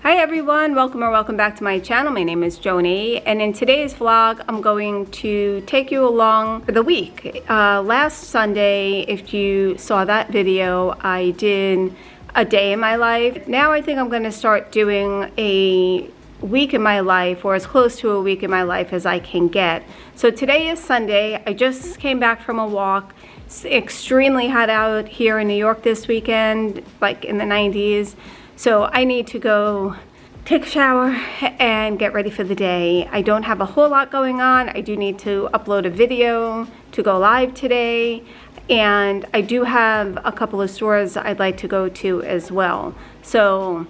Hi everyone, welcome back to my channel. My name is Joni, and in today's vlog I'm going to take you along for the week. Last Sunday, if you saw that video, I did a day in my life. Now I think I'm going to start doing a week in my life, or as close to a week in my life as I can get. So today is Sunday. I just came back from a walk. It's extremely hot out here in New York this weekend, like in the 90s. So I need to go take a shower and get ready for the day. I don't have a whole lot going on. I do need to upload a video to go live today, and I do have a couple of stores I'd like to go to as well. So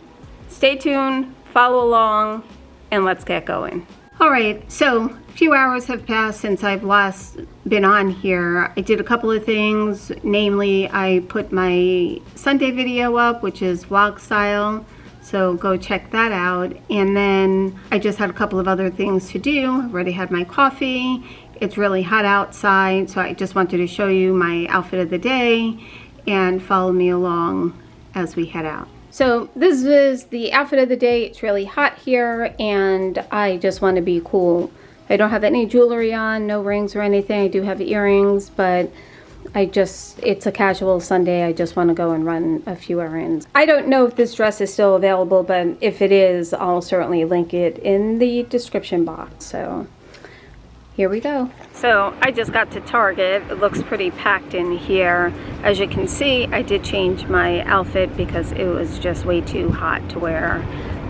stay tuned, follow along, and let's get going. All right, so a few hours have passed since I've last been on here. I did a couple of things, namely I put my Sunday video up, which is vlog style, so go check that out. And then I just had a couple of other things to do. I've already had my coffee. It's really hot outside, so I just wanted to show you my outfit of the day and follow me along as we head out. So this is the outfit of the day. It's really hot here and I just want to be cool. I don't have any jewelry on, no rings or anything. I do have earrings, but it's a casual Sunday. I just want to go and run a few errands. I don't know if this dress is still available, but if it is, I'll certainly link it in the description box. So here we go. So I just got to Target. It looks pretty packed in here. As you can see, I did change my outfit because it was just way too hot to wear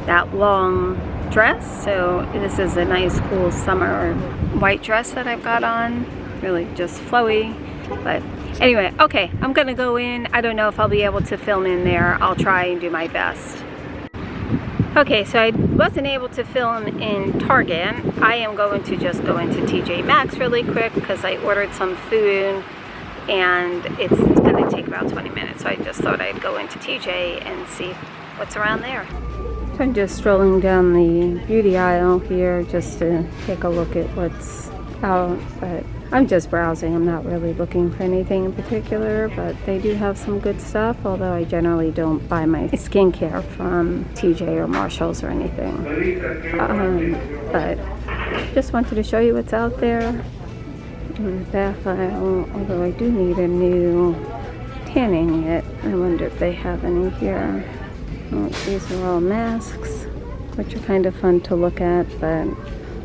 that long dress. So this is a nice cool summer white dress that I've got on. Really just flowy. But anyway, okay, I'm gonna go in. I don't know if I'll be able to film in there. I'll try and do my best. Okay, so I wasn't able to film in Target. I am going to just go into TJ Maxx really quick because I ordered some food and it's gonna take about 20 minutes. So I just thought I'd go into TJ and see what's around there. So I'm just strolling down the beauty aisle here just to take a look at what's out, but I'm just browsing. I'm not really looking for anything in particular, but they do have some good stuff, although I generally don't buy my skincare from TJ or Marshalls or anything. But just wanted to show you what's out there. In the bath aisle, although I do need a new tanning kit. I wonder if they have any here. Oh, these are all masks, which are kind of fun to look at, but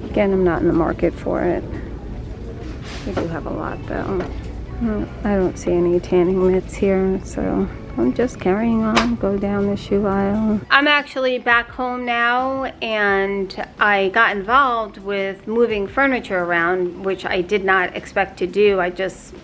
again, I'm not in the market for it. We do have a lot though. I don't see any tanning mitts here, so I'm just carrying on, go down the shoe aisle. I'm actually back home now, and I got involved with moving furniture around, which I did not expect to do. I just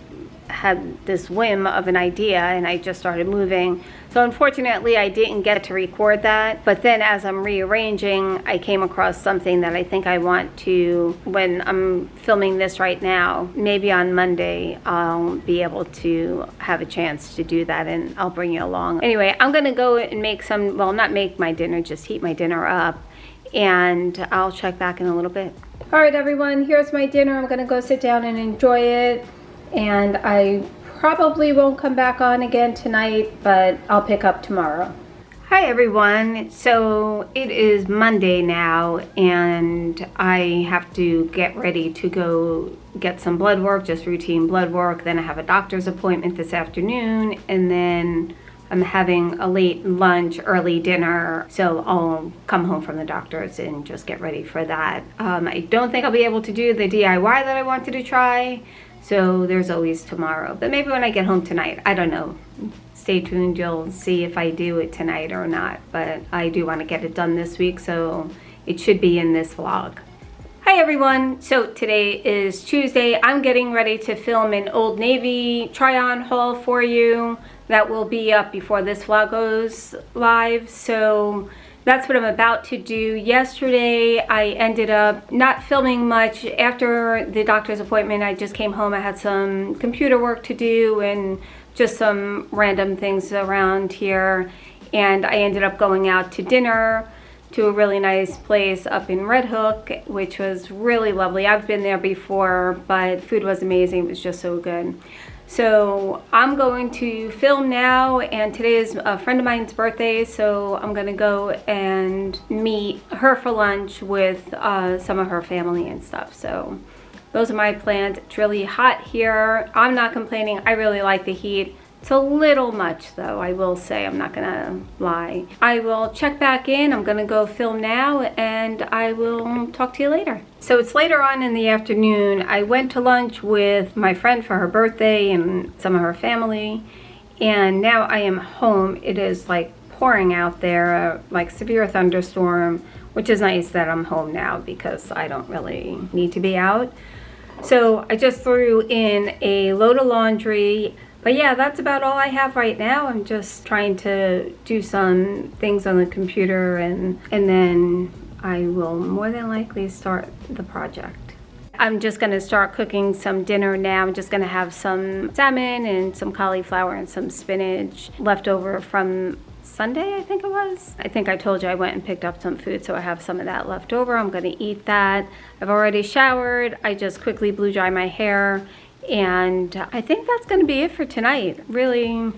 had this whim of an idea and I just started moving. So unfortunately I didn't get to record that, but then as I'm rearranging, I came across something that I think I want to, when I'm filming this right now, maybe on Monday I'll be able to have a chance to do that, and I'll bring you along. Anyway, I'm gonna go and make some, well, not make my dinner, just heat my dinner up, and I'll check back in a little bit. All right everyone, here's my dinner. I'm gonna go sit down and enjoy it. And I probably won't come back on again tonight, but I'll pick up tomorrow. Hi everyone. So it is Monday now, and I have to get ready to go get some blood work, just routine blood work. Then I have a doctor's appointment this afternoon, and then I'm having a late lunch, early dinner, so I'll come home from the doctor's and just get ready for that. I don't think I'll be able to do the DIY that I wanted to try, so there's always tomorrow. But maybe when I get home tonight, I don't know. Stay tuned, you'll see if I do it tonight or not. But I do want to get it done this week, so it should be in this vlog. Hi everyone, so today is Tuesday. I'm getting ready to film an Old Navy try-on haul for you. That will be up before this vlog goes live. So that's what I'm about to do. Yesterday, I ended up not filming much. After the doctor's appointment, I just came home. I had some computer work to do and just some random things around here. And I ended up going out to dinner to a really nice place up in Red Hook, which was really lovely. I've been there before, but food was amazing. It was just so good. So I'm going to film now, and today is a friend of mine's birthday, so I'm gonna go and meet her for lunch with some of her family and stuff. So those are my plans. It's really hot here. I'm not complaining. I really like the heat. It's a little much though, I will say. I'm not gonna lie. I will check back in. I'm gonna go film now, and I will talk to you later. So it's later on in the afternoon. I went to lunch with my friend for her birthday and some of her family, and now I am home. It is like pouring out there, like severe thunderstorm, which is nice that I'm home now because I don't really need to be out. So I just threw in a load of laundry. But yeah, that's about all I have right now. I'm just trying to do some things on the computer, and then I will more than likely start the project. I'm just gonna start cooking some dinner now. I'm just gonna have some salmon and some cauliflower and some spinach left over from Sunday, I think it was. I think I told you I went and picked up some food, so I have some of that left over. I'm gonna eat that. I've already showered. I just quickly blew dry my hair. And I think that's going to be it for tonight. Really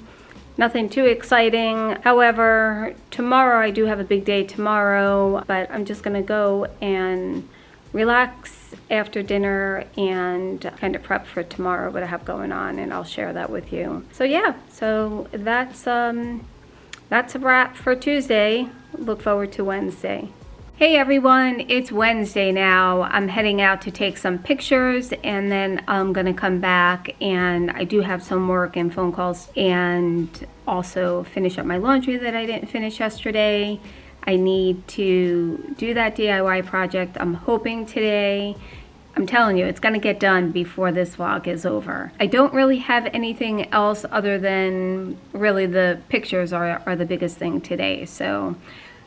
nothing too exciting. However, tomorrow I do have a big day tomorrow, but I'm just going to go and relax after dinner and kind of prep for tomorrow, what I have going on, and I'll share that with you. So yeah, so that's a wrap for Tuesday. Look forward to Wednesday. Hey everyone, it's Wednesday now. I'm heading out to take some pictures, and then I'm gonna come back, and I do have some work and phone calls, and also finish up my laundry that I didn't finish yesterday. I need to do that DIY project. I'm hoping today. I'm telling you, it's gonna get done before this vlog is over. I don't really have anything else other than really the pictures are the biggest thing today. So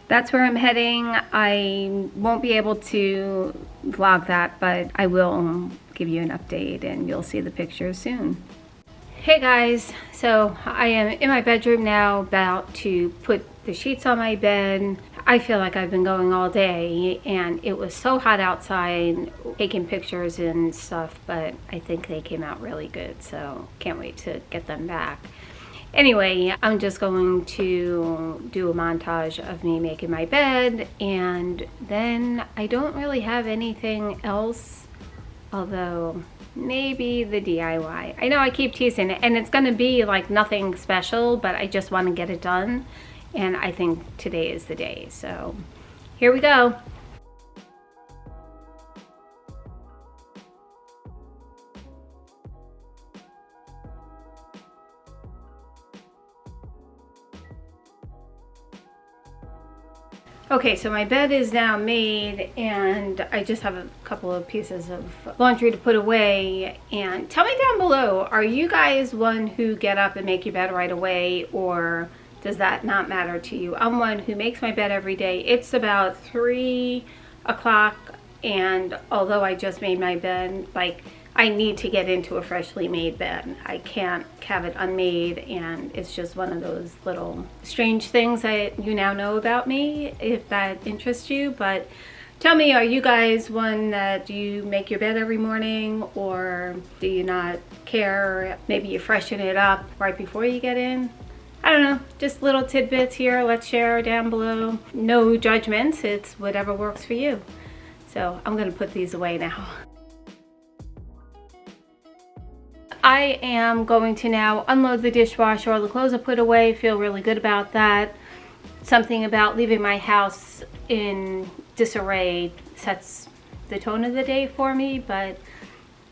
that's where I'm heading. I won't be able to vlog that, but I will give you an update and you'll see the pictures soon. Hey guys, so I am in my bedroom now, about to put the sheets on my bed. I feel like I've been going all day, and it was so hot outside taking pictures and stuff, but I think they came out really good, so can't wait to get them back. Anyway, I'm just going to do a montage of me making my bed, and then I don't really have anything else, although maybe the DIY. I know I keep teasing it, and it's gonna be like nothing special, but I just want to get it done, and I think today is the day. So here we go. Okay, so my bed is now made, and I just have a couple of pieces of laundry to put away. And tell me down below, are you guys one who get up and make your bed right away, or does that not matter to you? I'm one who makes my bed every day. It's about 3 o'clock, and although I just made my bed, like, I need to get into a freshly made bed. I can't have it unmade, and it's just one of those little strange things that you now know about me, if that interests you. But tell me, are you guys one that do you make your bed every morning, or do you not care? Maybe you freshen it up right before you get in? I don't know, just little tidbits here. Let's share down below. No judgments, it's whatever works for you. So I'm gonna put these away now. I am going to now unload the dishwasher. All the clothes are put away. Feel really good about that. Something about leaving my house in disarray sets the tone of the day for me, but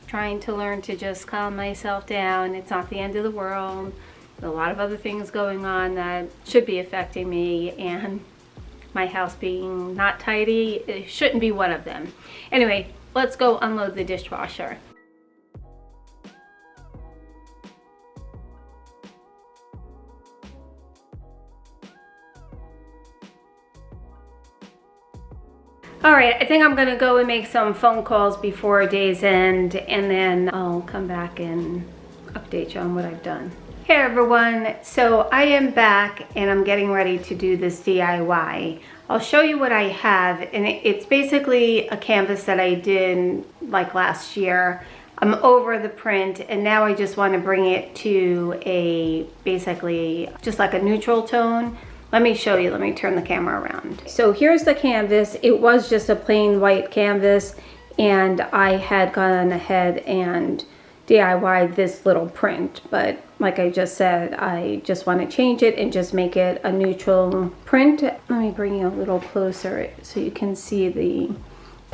trying to learn to just calm myself down. It's not the end of the world. There's a lot of other things going on that should be affecting me, and my house being not tidy, it shouldn't be one of them. Anyway, let's go unload the dishwasher. All right, I think I'm gonna go and make some phone calls before day's end, and then I'll come back and update you on what I've done. Hey everyone, so I am back and I'm getting ready to do this DIY. I'll show you what I have, and it's basically a canvas that I did like last year. I'm over the print, and now I just want to bring it to a basically just like a neutral tone. Let me show you. Let me turn the camera around. So here's the canvas. It was just a plain white canvas, and I had gone ahead and DIY'd this little print, but like I just said, I just want to change it and just make it a neutral print. Let me bring you a little closer so you can see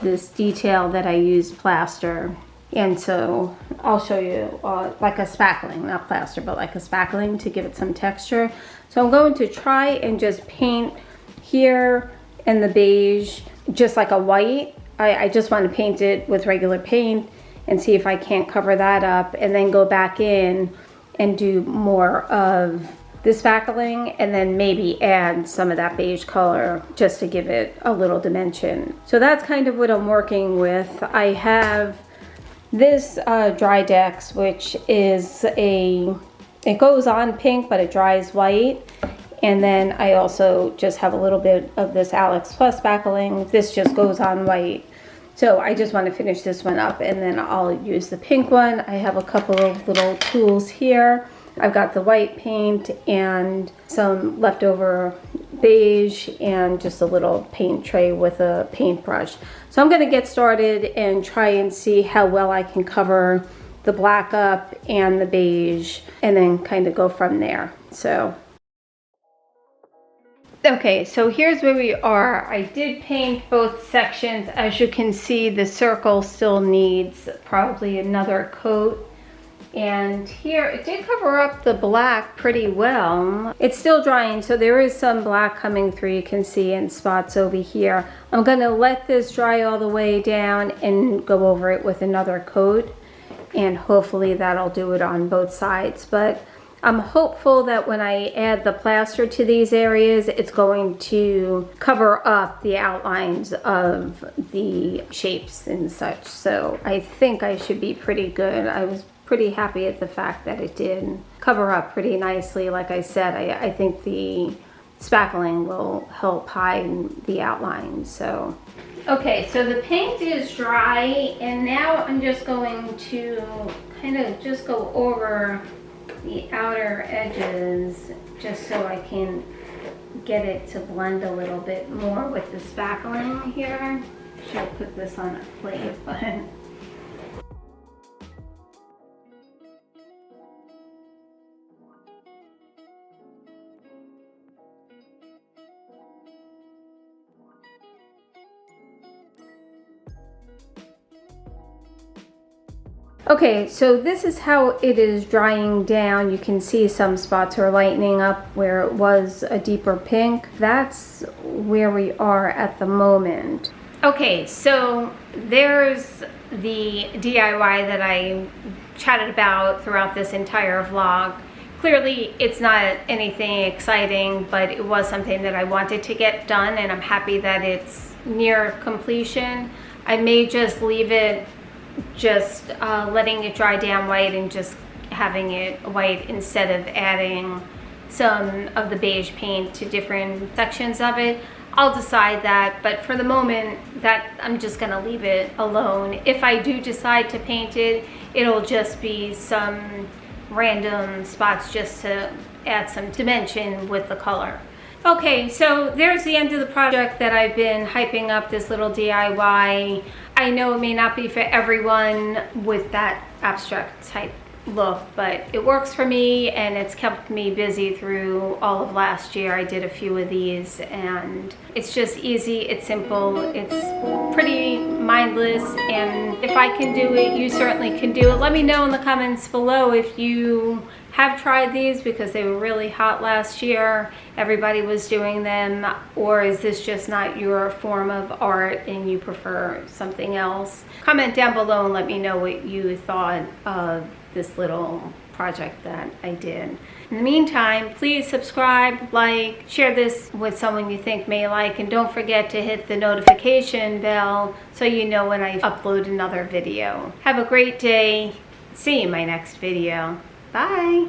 this detail that I used plaster. And so I'll show you like a spackling, not plaster, but like a spackling to give it some texture. So I'm going to try and just paint here in the beige, just like a white. I just want to paint it with regular paint and see if I can't cover that up, and then go back in and do more of the spackling, and then maybe add some of that beige color just to give it a little dimension. So that's kind of what I'm working with. I have this dry Dex, which is it goes on pink, but it dries white. And then I also just have a little bit of this Alex Plus spackling. This just goes on white. So I just want to finish this one up, and then I'll use the pink one. I have a couple of little tools here. I've got the white paint and some leftover beige and just a little paint tray with a paintbrush. So I'm going to get started and try and see how well I can cover the black up and the beige, and then kind of go from there. So okay, so here's where we are. I did paint both sections. As you can see, the circle still needs probably another coat. And here, it did cover up the black pretty well. It's still drying, so there is some black coming through, you can see, in spots over here. I'm gonna let this dry all the way down and go over it with another coat. And hopefully that'll do it on both sides. But I'm hopeful that when I add the plaster to these areas, it's going to cover up the outlines of the shapes and such. So I think I should be pretty good. I was pretty happy at the fact that it did cover up pretty nicely. Like I said, I think the spackling will help hide the outlines. So okay, so the paint is dry, and now I'm just going to kind of just go over the outer edges just so I can get it to blend a little bit more with the spackling here. Should put this on a plate, but okay, so this is how it is drying down. You can see some spots are lightening up where it was a deeper pink. That's where we are at the moment. Okay, so there's the DIY that I chatted about throughout this entire vlog. Clearly, it's not anything exciting, but it was something that I wanted to get done, and I'm happy that it's near completion. I may just leave it just letting it dry down white and just having it white instead of adding some of the beige paint to different sections of it. I'll decide that, but for the moment that I'm just gonna leave it alone. If I do decide to paint it, it'll just be some random spots just to add some dimension with the color. Okay, so there's the end of the project that I've been hyping up, this little DIY. I know it may not be for everyone with that abstract type look, but it works for me, and it's kept me busy through all of last year. I did a few of these, and it's just easy, it's simple, it's pretty mindless, and if I can do it, you certainly can do it. Let me know in the comments below if you have tried these, because they were really hot last year. Everybody was doing them, or is this just not your form of art and you prefer something else? Comment down below and let me know what you thought of this little project that I did. In the meantime, please subscribe, like, share this with someone you think may like, and don't forget to hit the notification bell so you know when I upload another video. Have a great day. See you in my next video. Bye.